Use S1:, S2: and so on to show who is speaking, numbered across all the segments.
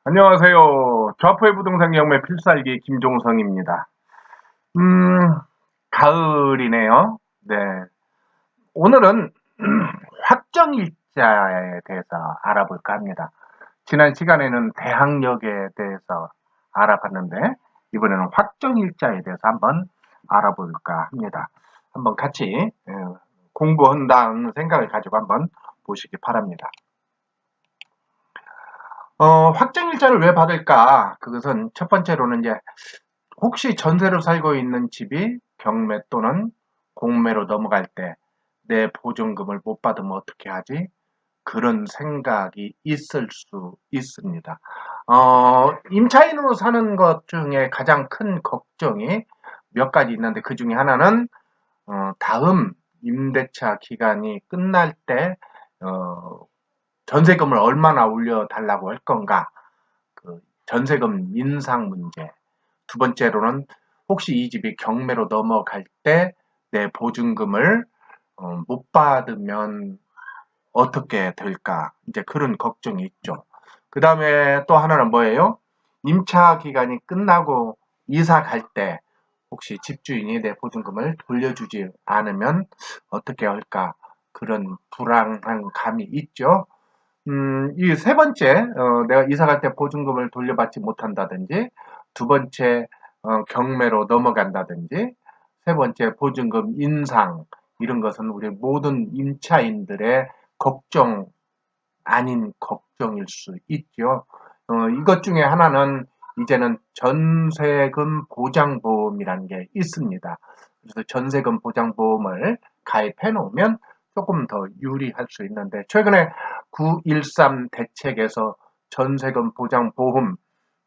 S1: 안녕하세요. 좌포의 부동산 경매 필살기 김종성입니다. 음, 가을이네요. 네. 오늘은 확정일자에 대해서 알아볼까 합니다. 지난 시간에는 대항력에 대해서 알아봤는데, 이번에는 확정일자에 대해서 한번 알아볼까 합니다. 한번 같이 공부한다는 생각을 가지고 한번 보시기 바랍니다. 확정일자를 왜 받을까? 그것은 첫 번째로는 이제 혹시 전세로 살고 있는 집이 경매 또는 공매로 넘어갈 때 내 보증금을 못 받으면 어떻게 하지? 그런 생각이 있을 수 있습니다. 임차인으로 사는 것 중에 가장 큰 걱정이 몇 가지 있는데 그 중에 하나는 다음 임대차 기간이 끝날 때 전세금을 얼마나 올려달라고 할 건가? 그 전세금 인상 문제. 두 번째로는 혹시 이 집이 경매로 넘어갈 때 내 보증금을 못 받으면 어떻게 될까? 이제 그런 걱정이 있죠. 그 다음에 또 하나는 뭐예요? 임차 기간이 끝나고 이사 갈 때 혹시 집주인이 내 보증금을 돌려주지 않으면 어떻게 할까? 그런 불안한 감이 있죠. 이 세 번째, 내가 이사 갈 때 보증금을 돌려받지 못한다든지, 두 번째, 경매로 넘어간다든지, 세 번째, 보증금 인상, 이런 것은 우리 모든 임차인들의 걱정 아닌 걱정일 수 있죠. 이것 중에 하나는 이제는 전세금 보장보험이라는 게 있습니다. 그래서 전세금 보장보험을 가입해 놓으면 조금 더 유리할 수 있는데, 최근에 913 대책에서 전세금 보장보험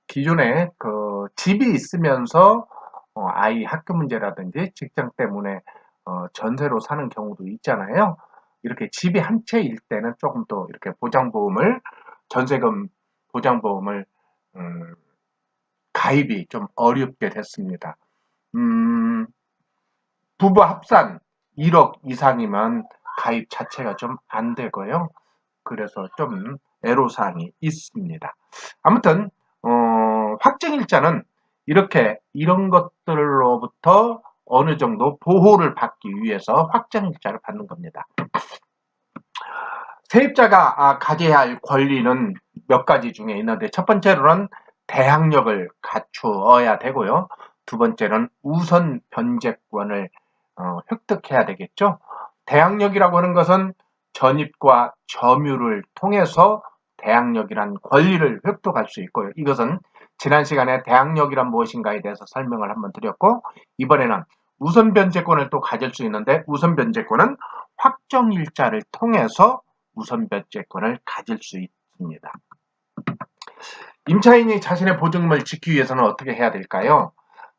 S1: 기존에 그 집이 있으면서 아이 학교 문제라든지 직장 때문에 전세로 사는 경우도 있잖아요. 이렇게 집이 한 채일 때는 조금 더 이렇게 보장보험을 전세금 보장보험을 음, 가입이 좀 어렵게 됐습니다. 음, 부부 합산 1억 이상이면 가입 자체가 좀 안 되고요. 그래서 좀 애로사항이 있습니다. 아무튼 확정일자는 이렇게 이런 것들로부터 어느 정도 보호를 받기 위해서 확정일자를 받는 겁니다. 세입자가 가져야 할 권리는 몇 가지 중에 있는데 첫 번째로는 대항력을 갖추어야 되고요. 두 번째는 우선 변제권을 획득해야 되겠죠. 대항력이라고 하는 것은 전입과 점유를 통해서 대항력이란 권리를 획득할 수 있고요. 이것은 지난 시간에 대항력이란 무엇인가에 대해서 설명을 한번 드렸고, 이번에는 우선 변제권을 또 가질 수 있는데, 우선 변제권은 확정일자를 통해서 우선 변제권을 가질 수 있습니다. 임차인이 자신의 보증금을 지키기 위해서는 어떻게 해야 될까요?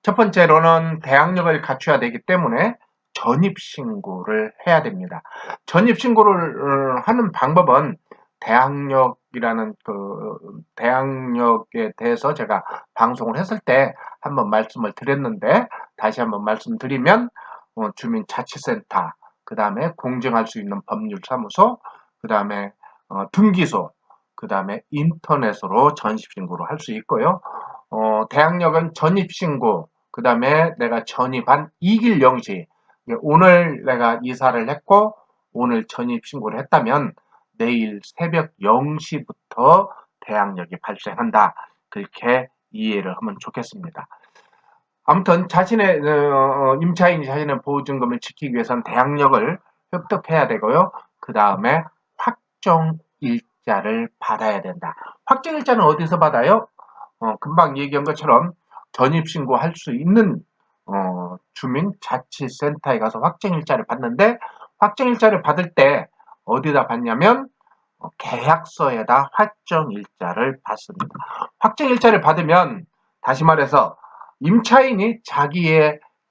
S1: 첫 번째로는 대항력을 갖춰야 되기 때문에 전입신고를 해야 됩니다. 전입신고를 하는 방법은 대항력이라는 그 대항력에 대해서 제가 방송을 했을 때 한번 말씀을 드렸는데 다시 한번 말씀드리면 주민자치센터, 그 다음에 공증할 수 있는 법률사무소, 그 다음에 등기소, 그 다음에 인터넷으로 전입신고를 할 수 있고요. 대항력은 전입신고, 그 다음에 내가 전입한 이길 영시, 오늘 내가 이사를 했고 오늘 전입신고를 했다면 내일 새벽 0시부터 대항력이 발생한다. 그렇게 이해를 하면 좋겠습니다. 아무튼 자신의 임차인이 자신의 보증금을 지키기 위해서는 대항력을 획득해야 되고요. 그 다음에 확정일자를 받아야 된다. 확정일자는 어디서 받아요? 금방 얘기한 것처럼 전입신고할 수 있는 주민자치센터에 가서 확정일자를 받는데, 확정일자를 받을 때 어디다 받냐면 계약서에다 확정일자를 받습니다. 확정일자를 받으면 다시 말해서 임차인이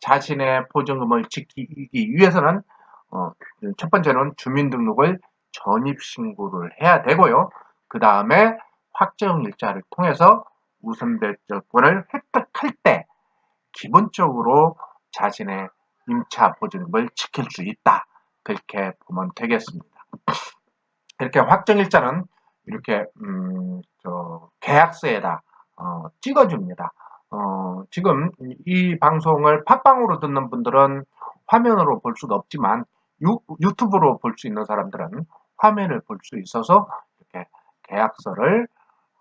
S1: 자신의 보증금을 지키기 위해서는 첫 번째는 주민등록을 전입신고를 해야 되고요. 그 다음에 확정일자를 통해서 우선변제권을 획득할 때 기본적으로 자신의 임차 보증금을 지킬 수 있다. 그렇게 보면 되겠습니다. 이렇게 확정일자는 이렇게 계약서에다 찍어줍니다. 지금 이 방송을 팟빵으로 듣는 분들은 화면으로 볼 수가 없지만 유튜브로 볼 수 있는 사람들은 화면을 볼 수 있어서 이렇게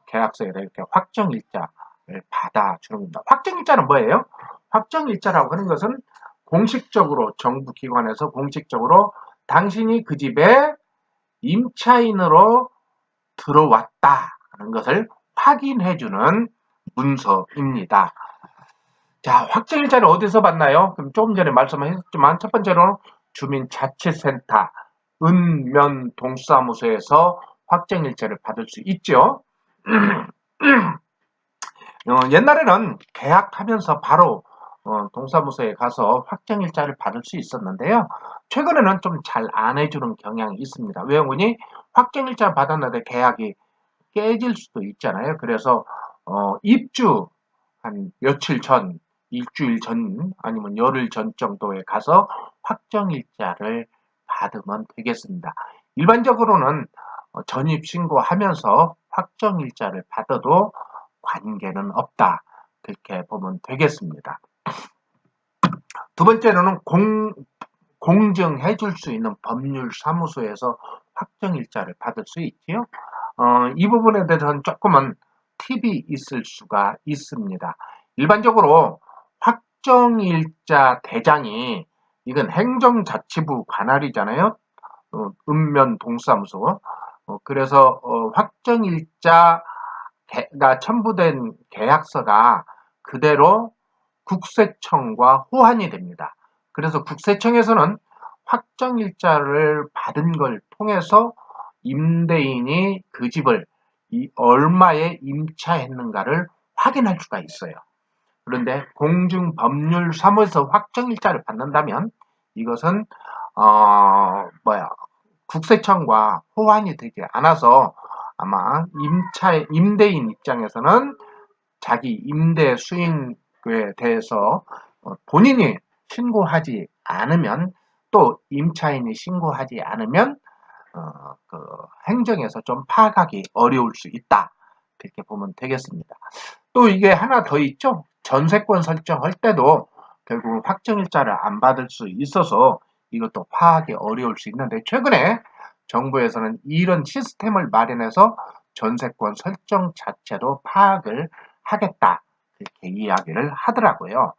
S1: 계약서에다 이렇게 확정일자를 받아주는 겁니다. 확정일자는 뭐예요? 확정일자라고 하는 것은 공식적으로 정부 기관에서 공식적으로 당신이 그 집에 임차인으로 들어왔다는 것을 확인해주는 문서입니다. 자, 확정일자를 어디서 받나요? 그럼 조금 전에 말씀하셨지만 첫 번째로는 주민자치센터, 읍면동사무소에서 확정일자를 받을 수 있죠. 옛날에는 계약하면서 바로 동사무소에 가서 확정일자를 받을 수 있었는데요. 최근에는 좀 잘 안 해주는 경향이 있습니다. 왜 그러니 확정일자 받았는데 계약이 깨질 수도 있잖아요. 그래서 입주 한 며칠 전, 일주일 전 아니면 열흘 전 정도에 가서 확정일자를 받으면 되겠습니다. 일반적으로는 전입신고하면서 확정일자를 받아도 관계는 없다. 그렇게 보면 되겠습니다. 두 번째로는 공증해 줄 수 있는 법률사무소에서 확정일자를 받을 수 있지요. 이 부분에 대해서는 조금은 팁이 있을 수가 있습니다. 일반적으로 확정일자 대장이 이건 행정자치부 관할이잖아요. 읍면동사무소. 그래서 확정일자가 첨부된 계약서가 그대로 국세청과 호환이 됩니다. 그래서 국세청에서는 확정일자를 받은 걸 통해서 임대인이 그 집을 얼마에 임차했는가를 확인할 수가 있어요. 그런데 공중법률사무소에서 확정일자를 받는다면 이것은 국세청과 호환이 되지 않아서 아마 임대인 입장에서는 자기 임대 수익에 대해서 본인이 신고하지 않으면 또 임차인이 신고하지 않으면 행정에서 좀 파악하기 어려울 수 있다. 그렇게 보면 되겠습니다. 또 이게 하나 더 있죠. 전세권 설정할 때도 결국은 확정일자를 안 받을 수 있어서 이것도 파악이 어려울 수 있는데 최근에 정부에서는 이런 시스템을 마련해서 전세권 설정 자체도 파악을 하겠다. 이렇게 이야기를 하더라고요.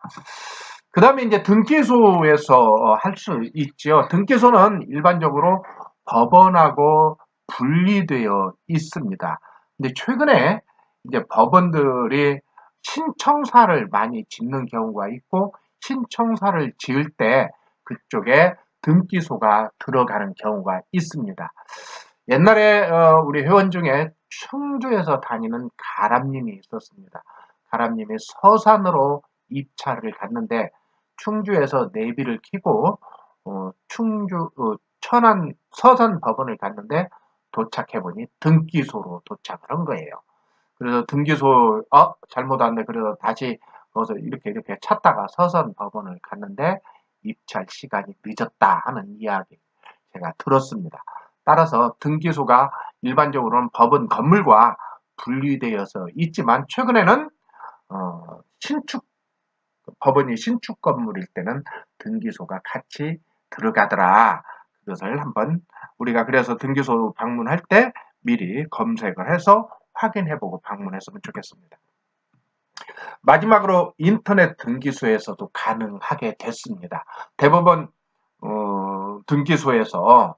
S1: 그 다음에 이제 등기소에서 할 수 있죠. 등기소는 일반적으로 법원하고 분리되어 있습니다. 근데 최근에 이제 법원들이 신청사를 많이 짓는 경우가 있고 신청사를 지을 때 그쪽에 등기소가 들어가는 경우가 있습니다. 옛날에 우리 회원 중에 충주에서 다니는 가람님이 있었습니다. 가람님이 서산으로 입찰을 갔는데 충주에서 내비를 키고 충주 천안 서산 법원을 갔는데 도착해보니 등기소로 도착을 한 거예요. 그래서 등기소 잘못 왔네. 그래서 다시 거기서 이렇게 찾다가 서산 법원을 갔는데 입찰 시간이 늦었다 하는 이야기 제가 들었습니다. 따라서 등기소가 일반적으로는 법원 건물과 분리되어서 있지만 최근에는 법원이 신축 건물일 때는 등기소가 같이 들어가더라. 그것을 한번 우리가 그래서 등기소 방문할 때 미리 검색을 해서 확인해보고 방문했으면 좋겠습니다. 마지막으로 인터넷 등기소에서도 가능하게 됐습니다. 대법원 등기소에서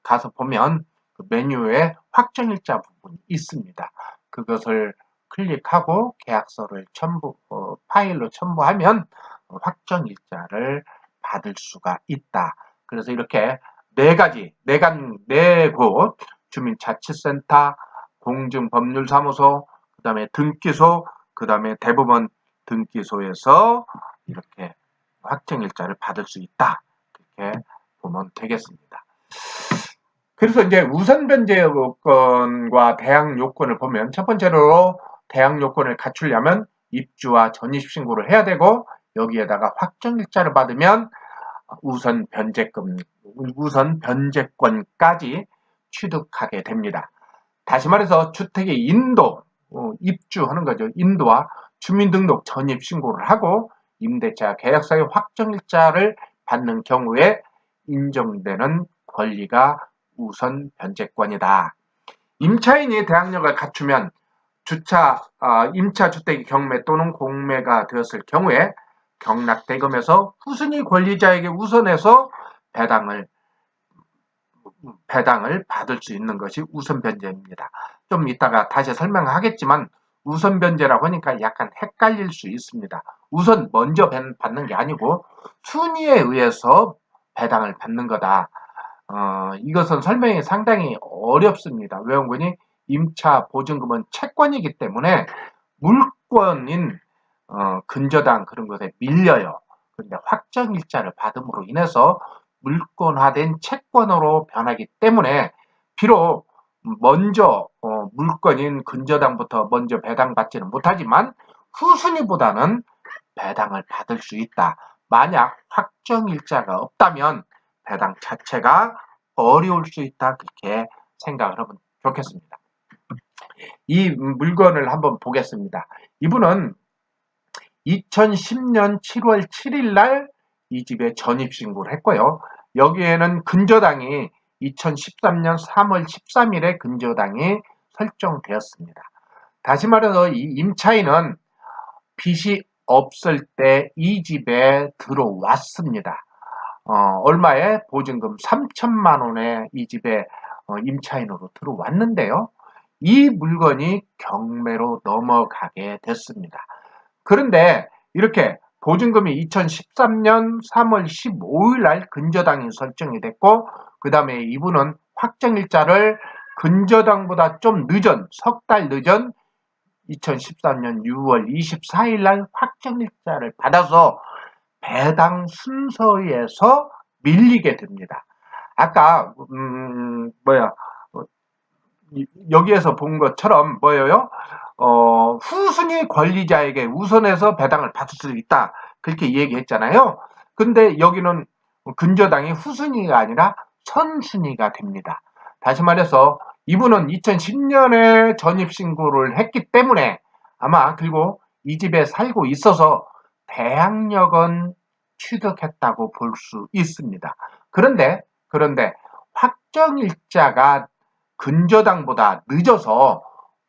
S1: 가서 보면 그 메뉴에 확정일자 부분이 있습니다. 그것을 클릭하고 계약서를 파일로 첨부하면 확정일자를 받을 수가 있다. 그래서 이렇게 네 곳 주민자치센터, 공중법률사무소, 그 다음에 등기소, 그 다음에 대법원 등기소에서 이렇게 확정일자를 받을 수 있다. 이렇게 보면 되겠습니다. 그래서 이제 우선 변제 요건과 대항 요건을 보면 첫 번째로 대항 요건을 갖추려면 입주와 전입 신고를 해야 되고 여기에다가 확정일자를 받으면 우선 변제권까지 취득하게 됩니다. 다시 말해서 주택의 인도, 입주하는 거죠. 인도와 주민등록 전입 신고를 하고 임대차 계약서의 확정일자를 받는 경우에 인정되는 권리가 우선 변제권이다. 임차인이 대항력을 갖추면 임차 주택이 경매 또는 공매가 되었을 경우에 경락대금에서 후순위 권리자에게 우선해서 배당을 받을 수 있는 것이 우선 변제입니다. 좀 이따가 다시 설명하겠지만 우선 변제라고 하니까 약간 헷갈릴 수 있습니다. 우선 먼저 받는 게 아니고 순위에 의해서 배당을 받는 거다. 이것은 설명이 상당히 어렵습니다. 왜 그러니 임차 보증금은 채권이기 때문에 물권인 근저당 그런 것에 밀려요. 그런데 확정일자를 받음으로 인해서 물권화된 채권으로 변하기 때문에 비록 먼저 물권인 근저당부터 먼저 배당받지는 못하지만 후순위보다는 배당을 받을 수 있다. 만약 확정일자가 없다면 배당 자체가 어려울 수 있다. 그렇게 생각을 하면 좋겠습니다. 이 물건을 한번 보겠습니다. 이분은 2010년 7월 7일 날 이 집에 전입신고를 했고요. 여기에는 근저당이 2013년 3월 13일에 근저당이 설정되었습니다. 다시 말해서 이 임차인은 빚이 없을 때 이 집에 들어왔습니다. 얼마에? 보증금 3천만 원에 이 집에 임차인으로 들어왔는데요. 이 물건이 경매로 넘어가게 됐습니다. 그런데 이렇게 보증금이 2013년 3월 15일 날 근저당이 설정이 됐고 그 다음에 이분은 확정일자를 근저당보다 좀 늦은 석 달 늦은 2013년 6월 24일 날 확정일자를 받아서 배당 순서에서 밀리게 됩니다. 아까 여기에서 본 것처럼 뭐예요? 후순위 권리자에게 우선해서 배당을 받을 수 있다. 그렇게 얘기했잖아요. 근데 여기는 근저당이 후순위가 아니라 선순위가 됩니다. 다시 말해서 이분은 2010년에 전입신고를 했기 때문에 아마 그리고 이 집에 살고 있어서 대항력은 취득했다고 볼 수 있습니다. 그런데 확정일자가 근저당보다 늦어서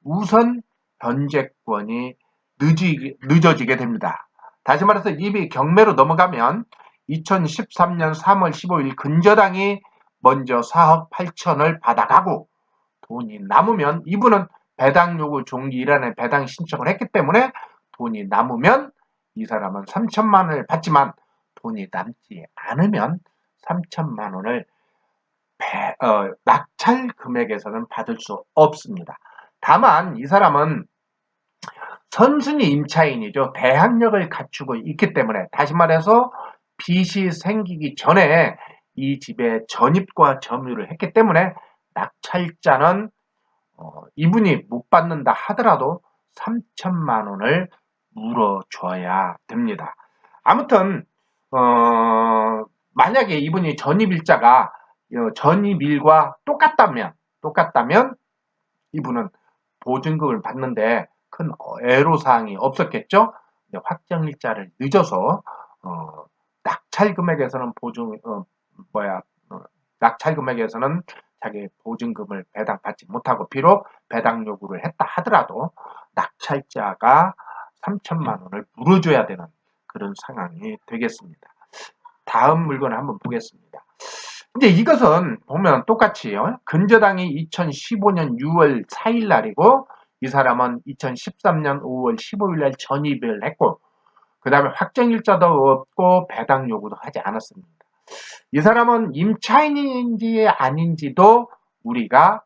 S1: 우선 변제권이 늦어지게 됩니다. 다시 말해서 입이 경매로 넘어가면 2013년 3월 15일 근저당이 먼저 4억 8천을 받아가고 돈이 남으면 이분은 배당 요구 종기일환에 배당 신청을 했기 때문에 돈이 남으면 이 사람은 3천만 원을 받지만 돈이 남지 않으면 3천만 원을 낙찰 금액에서는 받을 수 없습니다. 다만 이 사람은 선순위 임차인이죠. 대항력을 갖추고 있기 때문에 다시 말해서 빚이 생기기 전에 이 집에 전입과 점유를 했기 때문에 낙찰자는 이분이 못 받는다 하더라도 3천만 원을 물어줘야 됩니다. 아무튼 만약에 이분이 전입일자가 전입일과 똑같다면 이분은 보증금을 받는데 큰 애로사항이 없었겠죠. 확정일자를 늦어서 낙찰 금액에서는 낙찰 금액에서는 자기 보증금을 배당받지 못하고 비록 배당 요구를 했다 하더라도 낙찰자가 3천만 원을 물어줘야 되는 그런 상황이 되겠습니다. 다음 물건을 한번 보겠습니다. 이제 이것은 보면 똑같이요. 근저당이 2015년 6월 4일 날이고 이 사람은 2013년 5월 15일 날 전입을 했고 그 다음에 확정일자도 없고 배당 요구도 하지 않았습니다. 이 사람은 임차인인지 아닌지도 우리가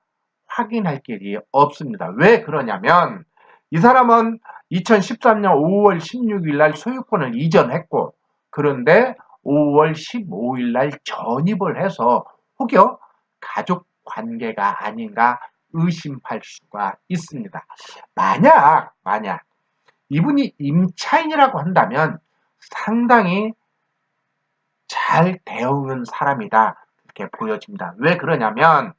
S1: 확인할 길이 없습니다. 왜 그러냐면 이 사람은 2013년 5월 16일 날 소유권을 이전했고 그런데 5월 15일 날 전입을 해서 혹여 가족 관계가 아닌가 의심할 수가 있습니다. 만약 이분이 임차인이라고 한다면 상당히 잘 대응한 사람이다 이렇게 보여집니다. 왜 그러냐면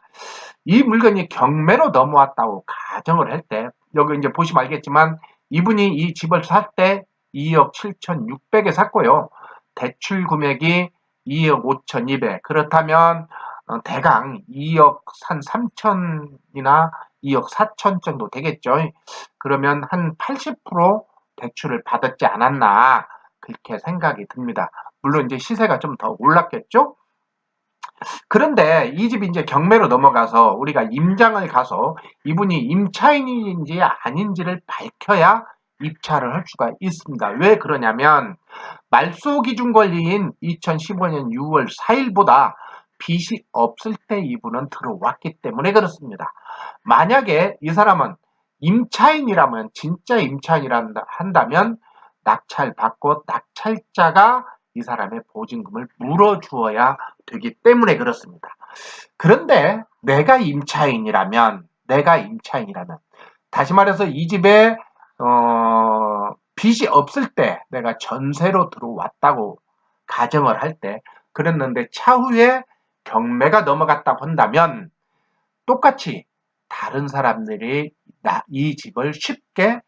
S1: 이 물건이 경매로 넘어왔다고 가정을 할 때, 여기 이제 보시면 알겠지만 이분이 이 집을 살 때 2억 7,600에 샀고요. 대출 금액이 2억 5,200. 그렇다면 대강 2억 한 3천이나 2억 4천 정도 되겠죠. 그러면 한 80% 대출을 받았지 않았나 그렇게 생각이 듭니다. 물론 이제 시세가 좀 더 올랐겠죠. 그런데 이 집이 이제 경매로 넘어가서 우리가 임장을 가서 이분이 임차인인지 아닌지를 밝혀야 입찰을 할 수가 있습니다. 왜 그러냐면 말소 기준 권리인 2015년 6월 4일보다 빚이 없을 때 이분은 들어왔기 때문에 그렇습니다. 만약에 이 사람은 임차인이라면 진짜 임차인이라 한다면 낙찰 받고 낙찰자가 이 사람의 보증금을 물어주어야 되기 때문에 그렇습니다. 그런데 내가 임차인이라면 다시 말해서 이 집에 빚이 없을 때 내가 전세로 들어왔다고 가정을 할 때 그랬는데 차후에 경매가 넘어갔다고 한다면 똑같이 다른 사람들이 이 집을 쉽게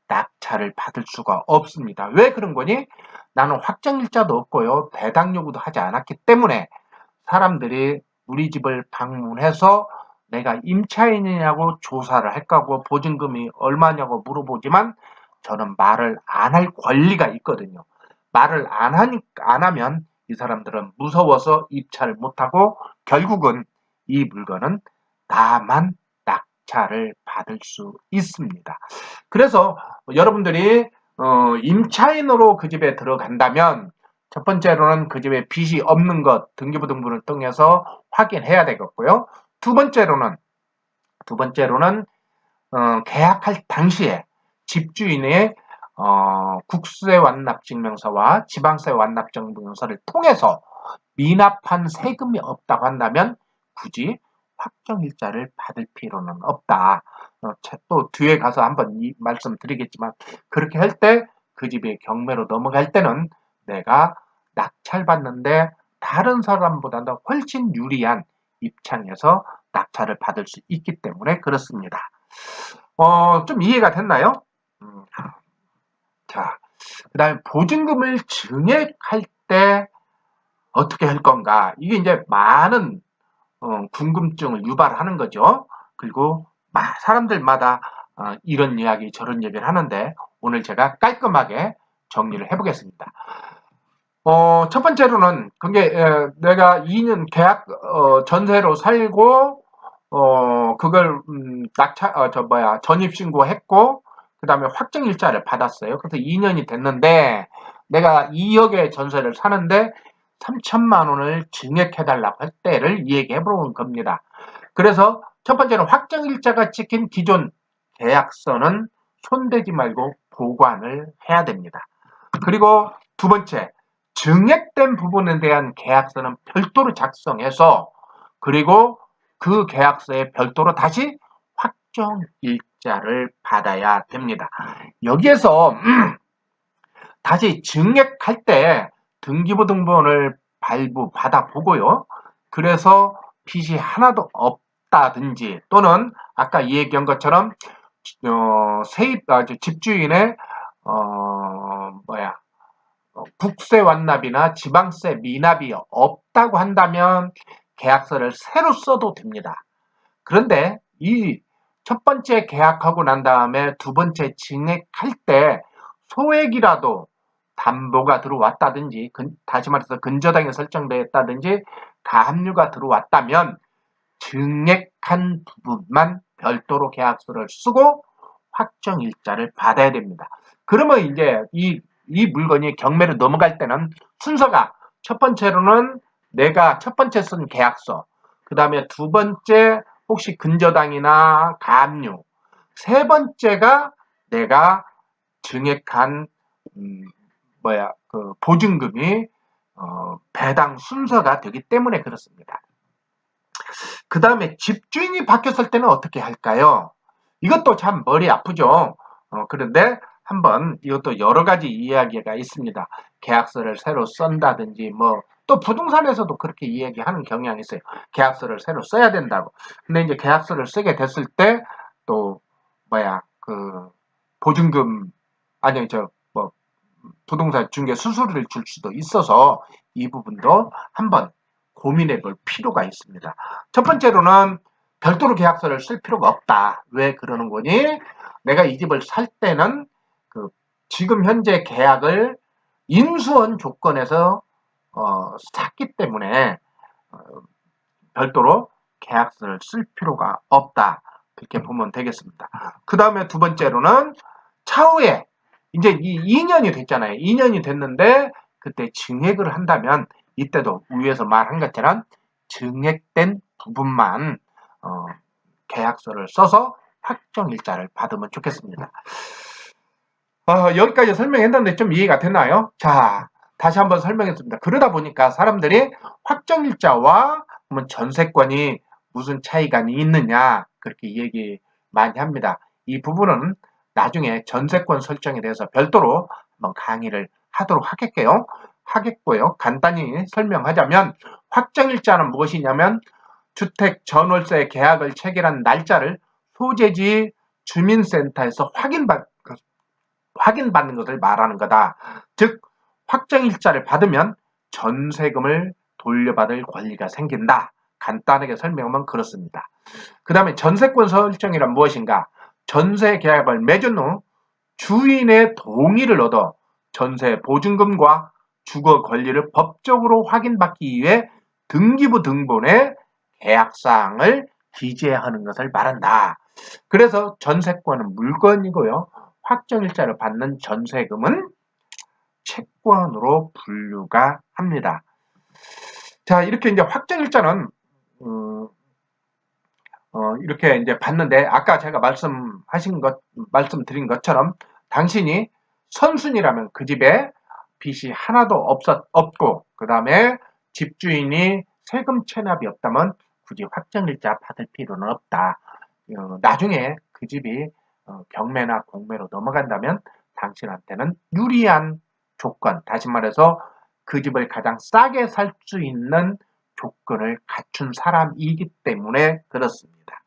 S1: 낙찰을 받을 수가 없습니다. 왜 그런 거니? 나는 확정일자도 없고요. 배당 요구도 하지 않았기 때문에 사람들이 우리 집을 방문해서 내가 임차인이냐고 조사를 할 거고 보증금이 얼마냐고 물어보지만 저는 말을 안 할 권리가 있거든요. 말을 안 하면 이 사람들은 무서워서 입찰을 못하고 결국은 이 물건은 나만 낙찰을 받을 수 있습니다. 그래서 여러분들이 임차인으로 그 집에 들어간다면 첫 번째로는 그 집에 빚이 없는 것 등기부등본을 통해서 확인해야 되겠고요. 두 번째로는 계약할 당시에 집주인의 국세 완납 증명서와 지방세 완납 증명서를 통해서 미납한 세금이 없다고 한다면 굳이 확정일자를 받을 필요는 없다. 또 뒤에 가서 한번 이 말씀 드리겠지만 그렇게 할 때 그 집에 경매로 넘어갈 때는 내가 낙찰받는데 다른 사람보다도 훨씬 유리한 입장에서 낙찰을 받을 수 있기 때문에 그렇습니다. 좀 이해가 됐나요? 자, 그 다음에 보증금을 증액할 때 어떻게 할 건가? 이게 이제 많은 궁금증을 유발하는 거죠. 그리고 사람들마다 이런 이야기 저런 얘기를 하는데 오늘 제가 깔끔하게 정리를 해보겠습니다. 첫 번째로는 그게 내가 2년 계약 전세로 살고 그걸 전입신고했고 그 다음에 확정일자를 받았어요. 그래서 2년이 됐는데 내가 2억의 전세를 사는데 3천만 원을 증액해달라고 할 때를 얘기해보는 겁니다. 그래서 첫 번째는 확정일자가 찍힌 기존 계약서는 손대지 말고 보관을 해야 됩니다. 그리고 두 번째, 증액된 부분에 대한 계약서는 별도로 작성해서 그리고 그 계약서에 별도로 다시 확정일자를 받아야 됩니다. 여기에서 다시 증액할 때 등기부등본을 받아보고요. 그래서 빚이 하나도 없다든지 또는 아까 얘기한 것처럼 집주인의 국세 완납이나 지방세 미납이 없다고 한다면 계약서를 새로 써도 됩니다. 그런데 이 첫 번째 계약하고 난 다음에 두 번째 증액할 때 소액이라도 담보가 들어왔다든지 다시 말해서 근저당이 설정되었다든지 가압류가 들어왔다면 증액한 부분만 별도로 계약서를 쓰고 확정일자를 받아야 됩니다. 그러면 이제 이 물건이 경매로 넘어갈 때는 순서가 첫 번째로는 내가 첫 번째 쓴 계약서, 그 다음에 두 번째 혹시 근저당이나 가압류, 세 번째가 내가 증액한 보증금이 배당 순서가 되기 때문에 그렇습니다. 그 다음에 집주인이 바뀌었을 때는 어떻게 할까요? 이것도 참 머리 아프죠. 그런데 한번 이것도 여러 가지 이야기가 있습니다. 계약서를 새로 쓴다든지 또 부동산에서도 그렇게 이야기하는 경향이 있어요. 계약서를 새로 써야 된다고. 근데 이제 계약서를 쓰게 됐을 때 또 그 보증금 아니 뭐 부동산 중개 수수료를 줄 수도 있어서 이 부분도 한번 고민해 볼 필요가 있습니다. 첫 번째로는 별도로 계약서를 쓸 필요가 없다. 왜 그러는 거니? 내가 이 집을 살 때는 그 지금 현재 계약을 인수원 조건에서 샀기 때문에 별도로 계약서를 쓸 필요가 없다. 그렇게 보면 되겠습니다. 그 다음에 두 번째로는 차후에 이제 2년이 됐잖아요. 2년이 됐는데 그때 증액을 한다면 이때도 위에서 말한 것처럼 증액된 부분만 계약서를 써서 확정일자를 받으면 좋겠습니다. 여기까지 설명했는데 좀 이해가 됐나요? 자, 다시 한번 설명했습니다. 그러다 보니까 사람들이 확정일자와 전세권이 무슨 차이가 있느냐 그렇게 얘기 많이 합니다. 이 부분은 나중에 전세권 설정에 대해서 별도로 한번 강의를 하도록 하겠고요. 간단히 설명하자면 확정일자는 무엇이냐면 주택 전월세 계약을 체결한 날짜를 소재지 주민센터에서 확인받는 것을 말하는 거다. 즉 확정일자를 받으면 전세금을 돌려받을 권리가 생긴다. 간단하게 설명하면 그렇습니다. 그 다음에 전세권 설정이란 무엇인가? 전세 계약을 맺은 후 주인의 동의를 얻어 전세 보증금과 주거 권리를 법적으로 확인받기 위해 등기부 등본에 계약사항을 기재하는 것을 말한다. 그래서 전세권은 물건이고요. 확정일자를 받는 전세금은 채권으로 분류가 합니다. 자, 이렇게 이제 확정일자는 이렇게 이제 받는데 아까 제가 말씀드린 것처럼 당신이 선순위라면 그 집에 빚이 하나도 없고 그 다음에 집주인이 세금 체납이 없다면 굳이 확정일자 받을 필요는 없다. 나중에 그 집이 경매나 공매로 넘어간다면 당신한테는 유리한 조건, 다시 말해서 그 집을 가장 싸게 살 수 있는 조건을 갖춘 사람이기 때문에 그렇습니다.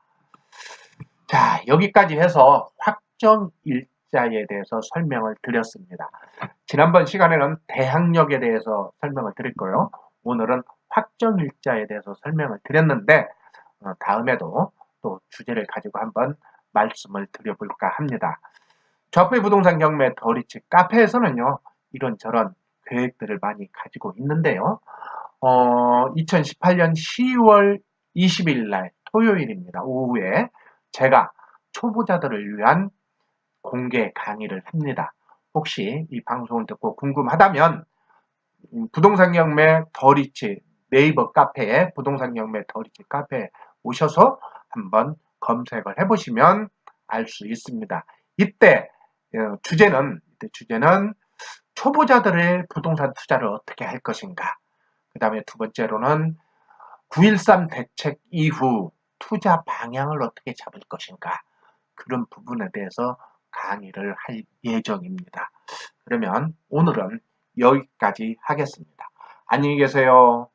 S1: 자, 여기까지 해서 확정일자에 대해서 설명을 드렸습니다. 지난번 시간에는 대항력에 대해서 설명을 드렸고요. 오늘은 확정일자에 대해서 설명을 드렸는데 다음에도 또 주제를 가지고 한번 말씀을 드려볼까 합니다. 좌표의 부동산 경매 더리치 카페에서는요. 이런저런 계획들을 많이 가지고 있는데요. 2018년 10월 20일 날 토요일입니다. 오후에 제가 초보자들을 위한 공개 강의를 합니다. 혹시 이 방송을 듣고 궁금하다면 부동산 경매 더리치 네이버 카페에 부동산 경매 더리치 카페에 오셔서 한번 검색을 해보시면 알 수 있습니다. 이때 주제는 초보자들의 부동산 투자를 어떻게 할 것인가. 그 다음에 두 번째로는 9.13 대책 이후 투자 방향을 어떻게 잡을 것인가. 그런 부분에 대해서 강의를 할 예정입니다. 그러면 오늘은 여기까지 하겠습니다. 안녕히 계세요.